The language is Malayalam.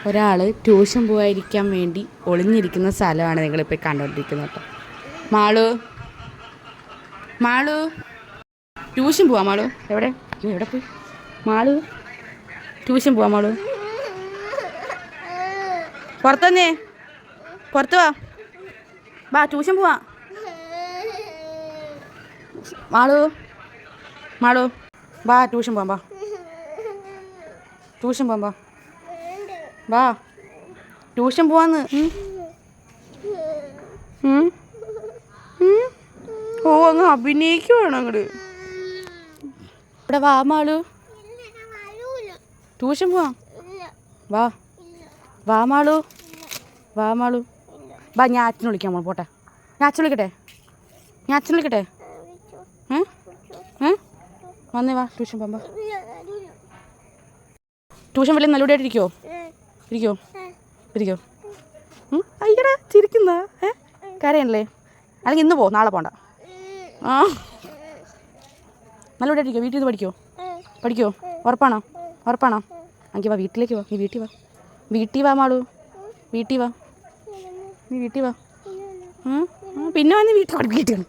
ഒരാൾ ട്യൂഷൻ പോയിരിക്കാൻ വേണ്ടി ഒളിഞ്ഞിരിക്കുന്ന സ്ഥലമാണ് നിങ്ങളിപ്പോൾ കണ്ടുകൊണ്ടിരിക്കുന്നത് കേട്ടോ. മാളു മാളു ട്യൂഷൻ പോവാ മാളു. എവിടെ എവിടെ പോയി മാളു? ട്യൂഷൻ പോവാ മാളു. പുറത്തന്നേ പുറത്ത് വാ. വാ ട്യൂഷൻ പോവാ മാളു. മാളു വാ ട്യൂഷൻ പോവാം. വാ ട്യൂഷൻ പോവാം. വാ വാ ട്യൂഷൻ പോവാന്ന്. ഓ അങ്ങ് അഭിനയിക്കുവാണ് അങ്ങോട്ട്. ഇവിടെ വാ മാളു, ട്യൂഷൻ പോവാം. വാ വാ മാളു. വാ മാളു വാ. ഞാൻ അച്ഛനെ വിളിക്കാം മോൾ. പോട്ടെ, ഞാൻ അച്ഛനെ വിളിക്കട്ടെ. ഞാൻ അച്ഛനെ വിളിക്കട്ടെ. വന്നേ വാ ട്യൂഷൻ പോകാം. ട്യൂഷൻ വലിയ നല്ലൂടായിട്ടിരിക്കോ? ഇരിക്കോ ഇരിക്കോ. അയ്യടാ ചിരിക്കുന്ന കരയണല്ലേ? അല്ലെങ്കിൽ ഇന്ന് പോ, നാളെ പോണ്ട. ആ നല്ലൂടായിട്ടിരിക്കോ? വീട്ടിൽ നിന്ന് പഠിക്കോ? പഠിക്കോ? ഉറപ്പാണോ? ഉറപ്പാണോ? എനിക്ക് വാ, വീട്ടിലേക്ക് വാ. നീ വീട്ടിൽ വാ. വീട്ടിൽ വാ മാളു. വീട്ടിൽ വാ. നീ വീട്ടിൽ വാ. പിന്നെ വന്ന് വീട്ടിൽ പഠിപ്പിക്കണം.